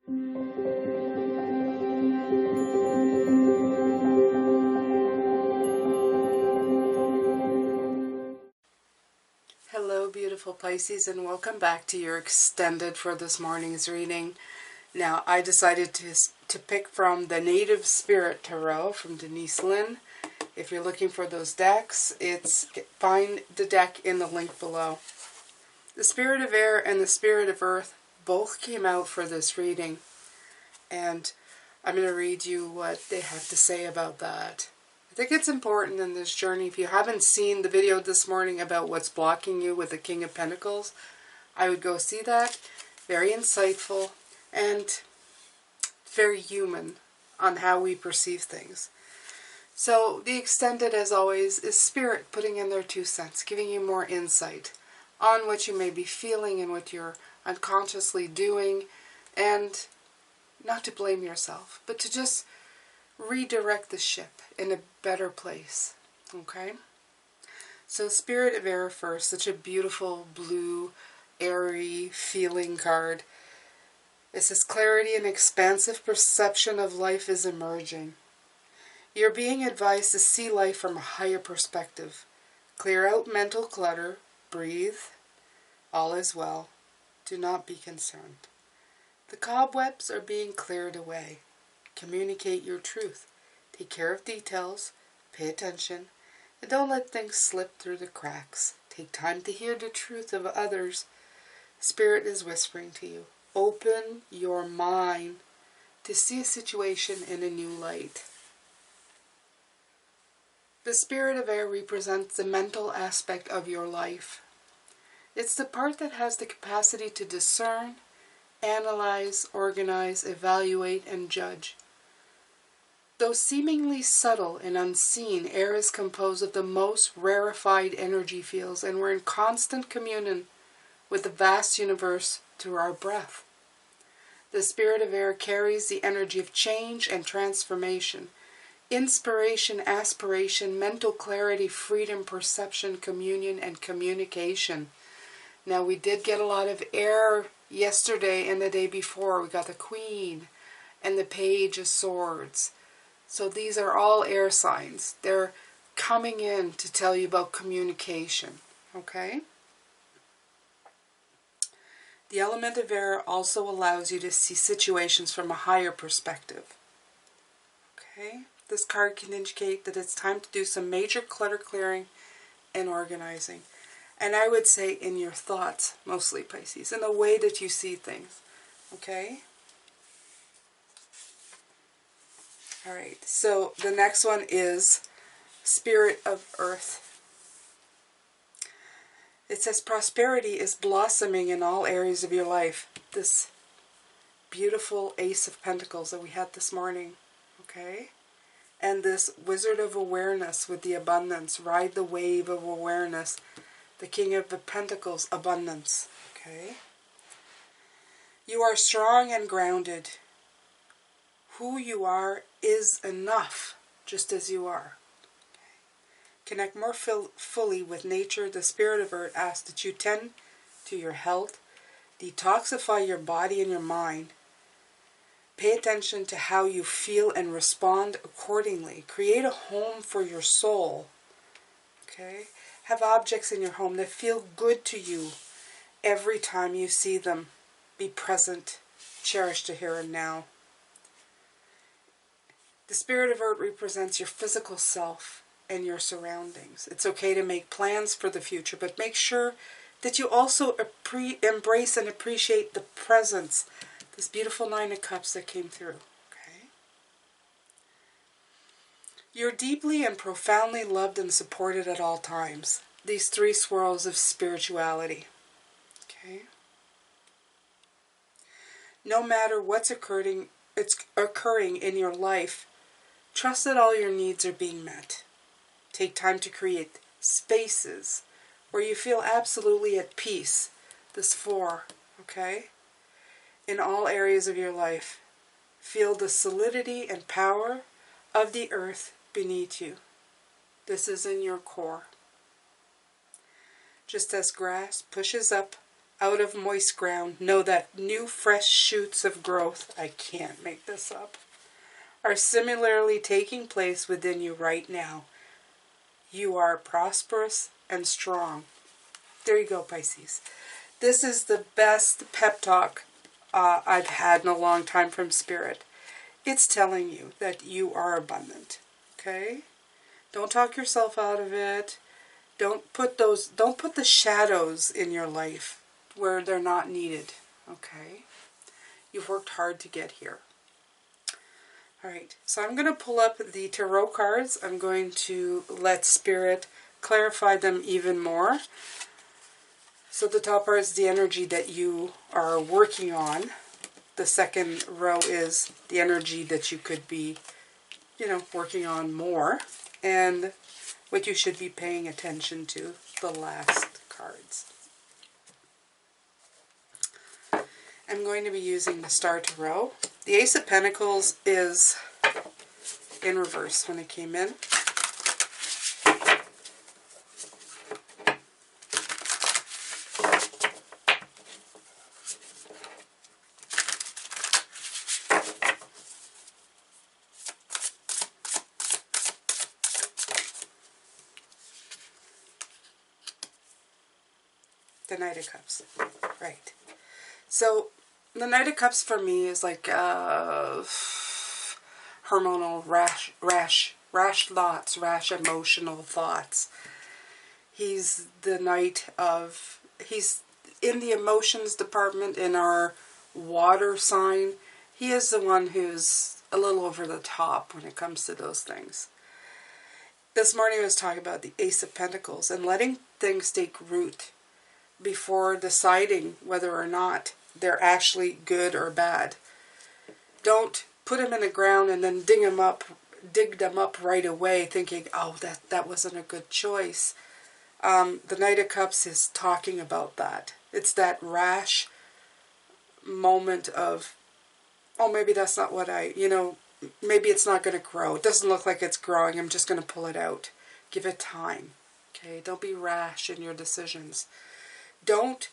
Hello, beautiful Pisces, and welcome back to your extended for this morning's reading. Now, I decided to pick from the Native Spirit Tarot from Denise Lynn. If you're looking for those decks, find the deck in the link below. The Spirit of Air and the Spirit of Earth both came out for this reading, and I'm going to read you what they have to say about that. I think it's important in this journey. If you haven't seen the video this morning about what's blocking you with the King of Pentacles, I would go see that. Very insightful and very human on how we perceive things. So the extended, as always, is Spirit putting in their 2 cents, giving you more insight on what you may be feeling and what you're unconsciously doing, and not to blame yourself, but to just redirect the ship in a better place. Okay? So Spirit of Air first, such a beautiful blue, airy feeling card. It says clarity and expansive perception of life is emerging. You're being advised to see life from a higher perspective. Clear out mental clutter. Breathe. All is well. Do not be concerned. The cobwebs are being cleared away. Communicate your truth. Take care of details. Pay attention. And don't let things slip through the cracks. Take time to hear the truth of others. Spirit is whispering to you. Open your mind to see a situation in a new light. The Spirit of Air represents the mental aspect of your life. It's the part that has the capacity to discern, analyze, organize, evaluate, and judge. Though seemingly subtle and unseen, air is composed of the most rarefied energy fields, and we're in constant communion with the vast universe through our breath. The Spirit of Air carries the energy of change and transformation, inspiration, aspiration, mental clarity, freedom, perception, communion, and communication. Now, we did get a lot of air yesterday and the day before. We got the Queen and the Page of Swords. So these are all air signs. They're coming in to tell you about communication. Okay? The element of air also allows you to see situations from a higher perspective. Okay? This card can indicate that it's time to do some major clutter clearing and organizing. And I would say in your thoughts, mostly Pisces, in the way that you see things. Okay? Alright, so the next one is Spirit of Earth. It says prosperity is blossoming in all areas of your life. This beautiful Ace of Pentacles that we had this morning. Okay? And this Wizard of Awareness with the abundance. Ride the wave of awareness. The King of the Pentacles, abundance. Okay? You are strong and grounded. Who you are is enough, just as you are. Connect more fully with nature. The Spirit of Earth asks that you tend to your health, detoxify your body and your mind. Pay attention to how you feel and respond accordingly. Create a home for your soul. Okay? Have objects in your home that feel good to you every time you see them. Be present. Cherish the here and now. The Spirit of Earth represents your physical self and your surroundings. It's okay to make plans for the future, but make sure that you also embrace and appreciate the presence. This beautiful Nine of Cups that came through. Okay? You're deeply and profoundly loved and supported at all times. These 3 swirls of spirituality. Okay? No matter what's occurring in your life, trust that all your needs are being met. Take time to create spaces where you feel absolutely at peace. This 4, okay? In all areas of your life. Feel the solidity and power of the earth beneath you. This is in your core. Just as grass pushes up out of moist ground, know that new fresh shoots of growth, I can't make this up, are similarly taking place within you right now. You are prosperous and strong. There you go, Pisces. This is the best pep talk I've had in a long time from Spirit. It's telling you that you are abundant. Okay? Don't talk yourself out of it. Don't put the shadows in your life where they're not needed. Okay? You've worked hard to get here. Alright, so I'm going to pull up the tarot cards. I'm going to let Spirit clarify them even more. So the top part is the energy that you are working on. The second row is the energy that you could be, working on more. And what you should be paying attention to, the last cards. I'm going to be using the Star Tarot. The Ace of Pentacles is in reverse when it came in. The Knight of Cups. Right. So, the Knight of Cups for me is like hormonal, rash thoughts, rash emotional thoughts. He's the Knight of, he's in the emotions department in our water sign. He is the one who's a little over the top when it comes to those things. This morning I was talking about the Ace of Pentacles and letting things take root before deciding whether or not they're actually good or bad. Don't put them in the ground and then dig them up right away thinking, oh, that wasn't a good choice. The Knight of Cups is talking about that. It's that rash moment of, oh, maybe that's not what maybe it's not going to grow. It doesn't look like it's growing. I'm just going to pull it out. Give it time. Okay? Don't be rash in your decisions. Don't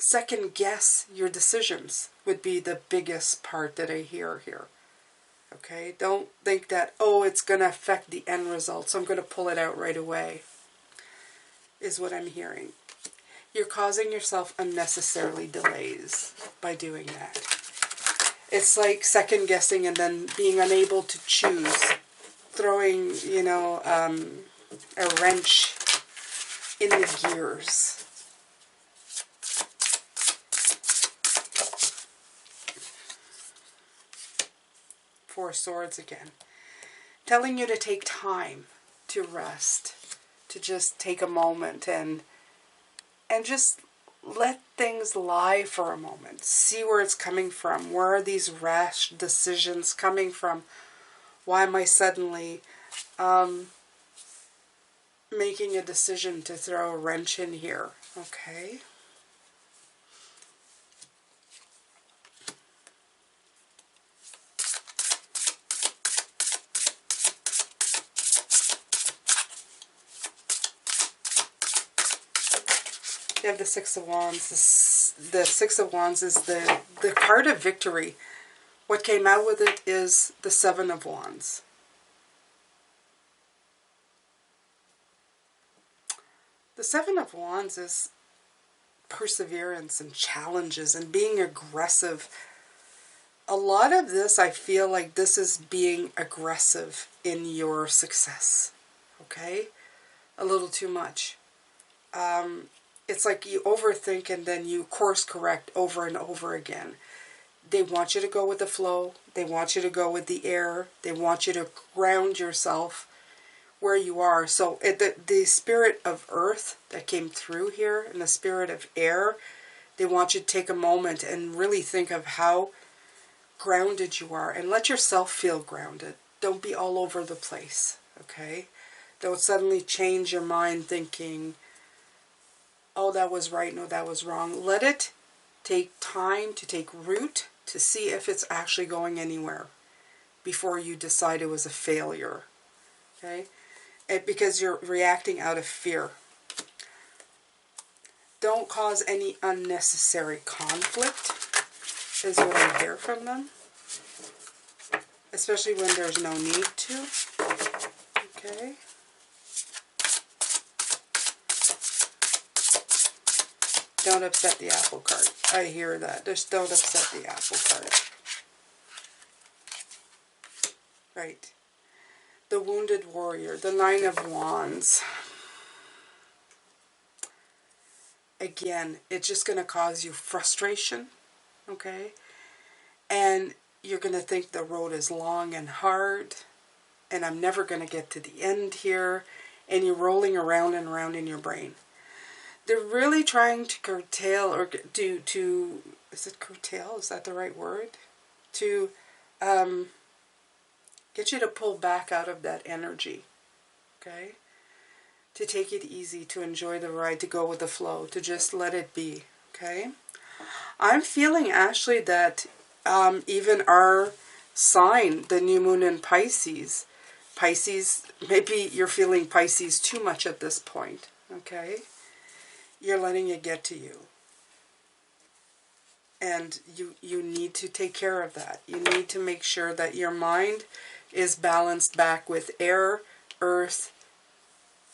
second guess your decisions would be the biggest part that I hear here. Okay? Don't think that, oh, it's going to affect the end result, so I'm going to pull it out right away, is what I'm hearing. You're causing yourself unnecessarily delays by doing that. It's like second guessing and then being unable to choose. Throwing, a wrench in the gears. Four Swords again. Telling you to take time to rest. To just take a moment and just let things lie for a moment. See where it's coming from. Where are these rash decisions coming from? Why am I suddenly making a decision to throw a wrench in here? Okay. You have the Six of Wands. The Six of Wands is the card of victory. What came out with it is the Seven of Wands. The Seven of Wands is perseverance and challenges and being aggressive. A lot of this, I feel like this is being aggressive in your success. Okay? A little too much. It's like you overthink and then you course correct over and over again. They want you to go with the flow. They want you to go with the air. They want you to ground yourself where you are. So the spirit of earth that came through here and the spirit of air, they want you to take a moment and really think of how grounded you are and let yourself feel grounded. Don't be all over the place, okay? Don't suddenly change your mind thinking, oh, that was right, no, that was wrong. Let it take time to take root to see if it's actually going anywhere before you decide it was a failure, okay? Because you're reacting out of fear. Don't cause any unnecessary conflict, is what I hear from them. Especially when there's no need to. Okay. Don't upset the apple cart. I hear that. Just don't upset the apple cart. Right. The Wounded Warrior. The Nine of Wands. Again, it's just going to cause you frustration. Okay. And you're going to think the road is long and hard. And I'm never going to get to the end here. And you're rolling around and around in your brain. They're really trying to curtail or to is it curtail? Is that the right word? To get you to pull back out of that energy. Okay? To take it easy, to enjoy the ride, to go with the flow, to just let it be. Okay? I'm feeling actually that even our sign, the new moon in Pisces, maybe you're feeling Pisces too much at this point. Okay? You're letting it get to you. And you need to take care of that. You need to make sure that your mind is balanced back with air, earth,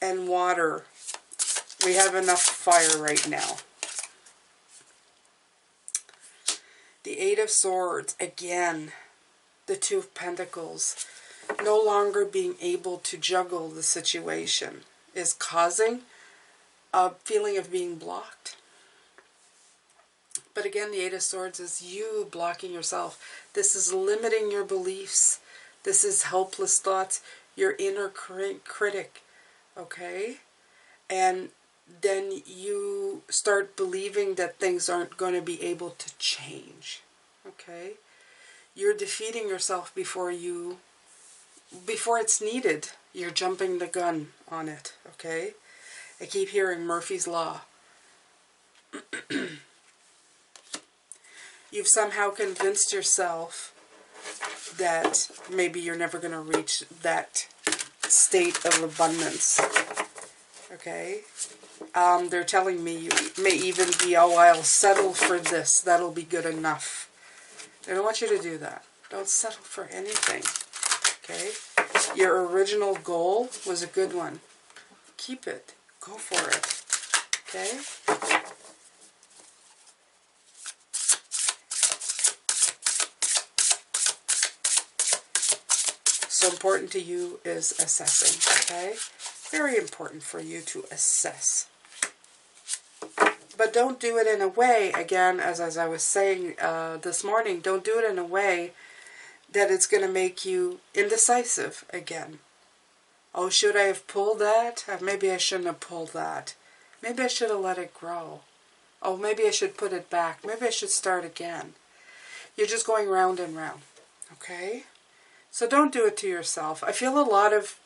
and water. We have enough fire right now. The Eight of Swords, again, the Two of Pentacles, no longer being able to juggle the situation is causing a feeling of being blocked. But again, the Eight of Swords is you blocking yourself. This is limiting your beliefs. This is helpless thoughts, your inner critic, okay? And then you start believing that things aren't going to be able to change, okay? You're defeating yourself before it's needed. You're jumping the gun on it, okay? I keep hearing Murphy's Law. You've somehow convinced yourself that maybe you're never going to reach that state of abundance. Okay? They're telling me you may even be, oh, I'll settle for this. That'll be good enough. They don't want you to do that. Don't settle for anything. Okay? Your original goal was a good one. Keep it. Go for it. Okay? So important to you is assessing, okay? Very important for you to assess. But don't do it in a way, again, as I was saying this morning, don't do it in a way that it's going to make you indecisive again. Oh, should I have pulled that? Maybe I shouldn't have pulled that. Maybe I should have let it grow. Oh, maybe I should put it back. Maybe I should start again. You're just going round and round, okay? So don't do it to yourself. I feel a lot of,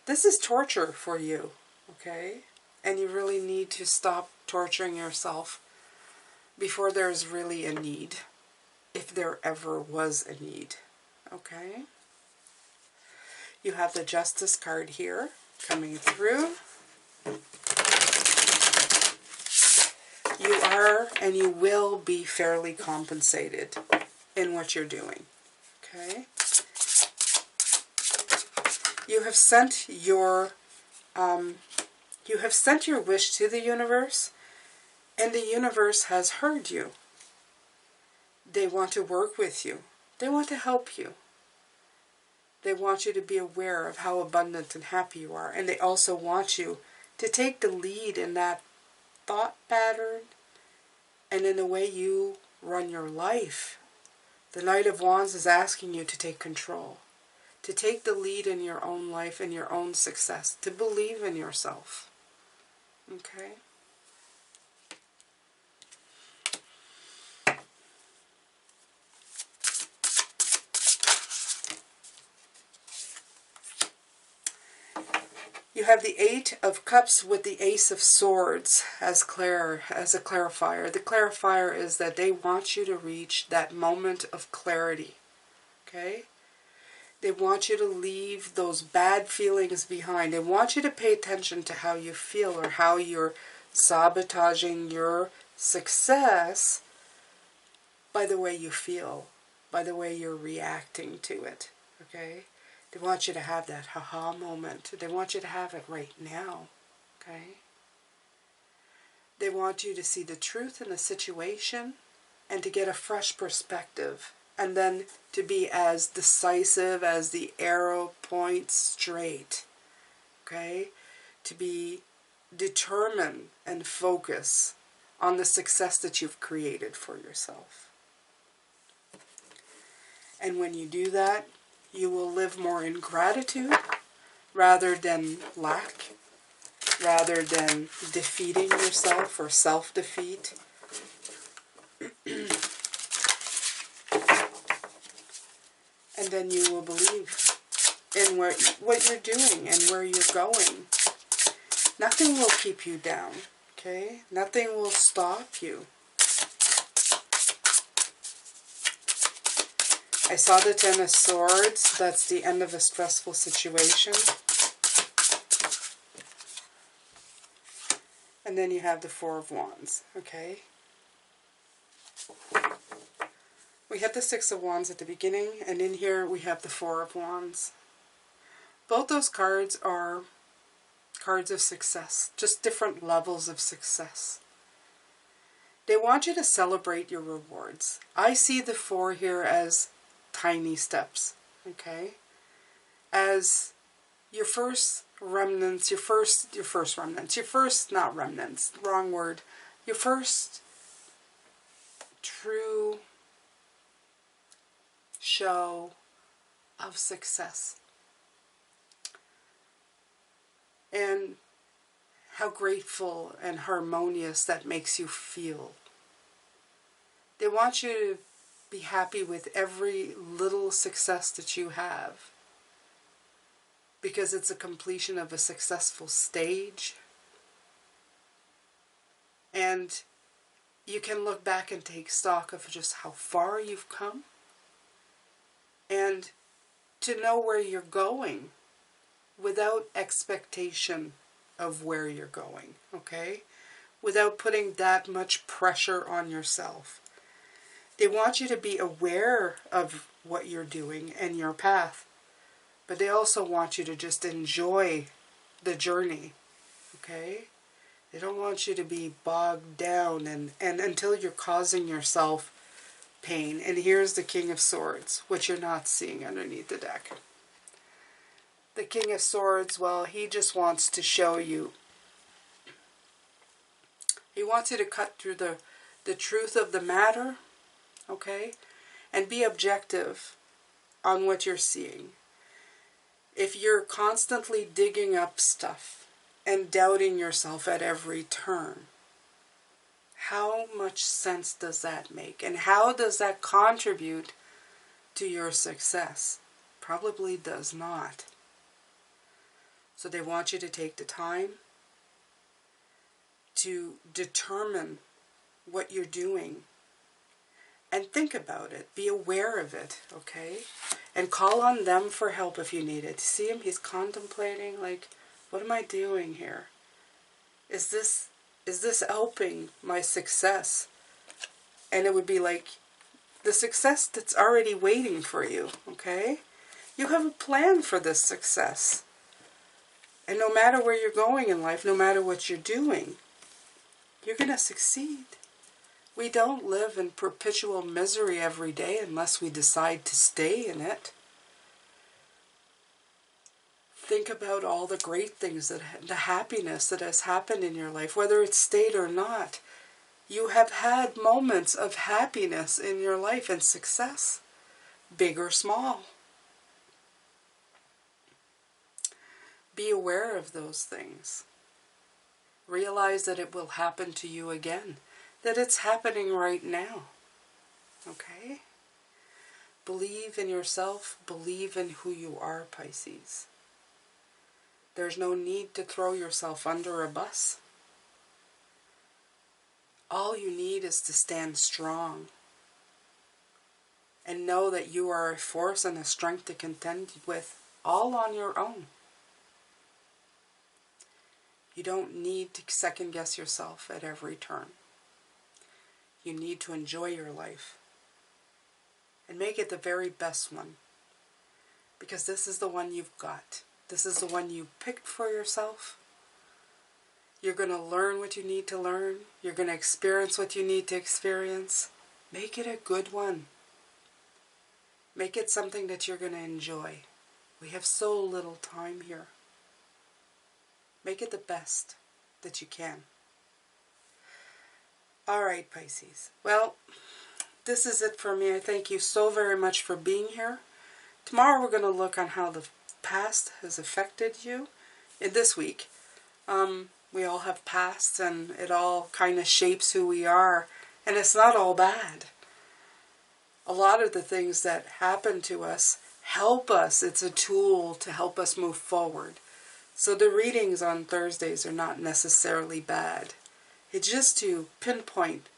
this is torture for you, okay? And you really need to stop torturing yourself before there's really a need, if there ever was a need, okay? You have the Justice card here coming through. You are and you will be fairly compensated in what you're doing. Okay. You have sent your wish to the universe, and the universe has heard you. They want to work with you. They want to help you. They want you to be aware of how abundant and happy you are, and they also want you to take the lead in that thought pattern and in the way you run your life. The Knight of Wands is asking you to take control, to take the lead in your own life and your own success, to believe in yourself. Okay? You have the Eight of Cups with the Ace of Swords as a clarifier. The clarifier is that they want you to reach that moment of clarity. Okay? They want you to leave those bad feelings behind. They want you to pay attention to how you feel or how you're sabotaging your success by the way you feel, by the way you're reacting to it, okay? They want you to have that haha moment. They want you to have it right now, okay? They want you to see the truth in the situation and to get a fresh perspective, and then to be as decisive as the arrow points straight, okay? To be determined and focus on the success that you've created for yourself. And when you do that, you will live more in gratitude rather than lack, rather than defeating yourself or self-defeat. And then you will believe in what you're doing and where you're going. Nothing will keep you down, okay? Nothing will stop you. I saw the Ten of Swords. That's the end of a stressful situation. And then you have the Four of Wands, okay? We have the Six of Wands at the beginning, and in here we have the Four of Wands. Both those cards are cards of success, just different levels of success. They want you to celebrate your rewards. I see the Four here as tiny steps, okay? As your first remnants, your first true show of success. And how grateful and harmonious that makes you feel. They want you to be happy with every little success that you have, because it's a completion of a successful stage. And you can look back and take stock of just how far you've come, and to know where you're going without expectation of where you're going, okay? Without putting that much pressure on yourself. They want you to be aware of what you're doing and your path, but they also want you to just enjoy the journey, okay? They don't want you to be bogged down and until you're causing yourself pain. And here's the King of Swords, which you're not seeing underneath the deck. The King of Swords, well, he just wants to show you. He wants you to cut through the truth of the matter, okay? And be objective on what you're seeing. If you're constantly digging up stuff and doubting yourself at every turn, how much sense does that make? And how does that contribute to your success? Probably does not. So they want you to take the time to determine what you're doing and think about it. Be aware of it, okay? And call on them for help if you need it. See him? He's contemplating, like, what am I doing here? Is this helping my success? And it would be like the success that's already waiting for you, okay? You have a plan for this success. And no matter where you're going in life, no matter what you're doing, you're going to succeed. We don't live in perpetual misery every day unless we decide to stay in it. Think about all the great things, the happiness that has happened in your life, whether it's stayed or not. You have had moments of happiness in your life and success, big or small. Be aware of those things. Realize that it will happen to you again, that it's happening right now, okay? Believe in yourself, believe in who you are, Pisces. There's no need to throw yourself under a bus. All you need is to stand strong and know that you are a force and a strength to contend with, all on your own. You don't need to second guess yourself at every turn. You need to enjoy your life and make it the very best one, because this is the one you've got. This is the one you picked for yourself. You're going to learn what you need to learn. You're going to experience what you need to experience. Make it a good one. Make it something that you're going to enjoy. We have so little time here. Make it the best that you can. All right, Pisces. Well, this is it for me. I thank you so very much for being here. Tomorrow we're going to look on how the past has affected you in this week. We all have pasts, and it all kind of shapes who we are. And it's not all bad. A lot of the things that happen to us help us. It's a tool to help us move forward. So the readings on Thursdays are not necessarily bad. It's just to pinpoint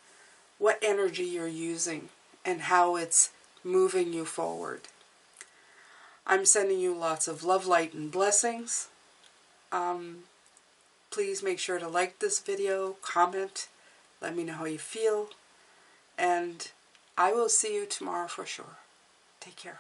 what energy you're using and how it's moving you forward. I'm sending you lots of love, light, and blessings. Please make sure to like this video, comment, let me know how you feel, and I will see you tomorrow for sure. Take care.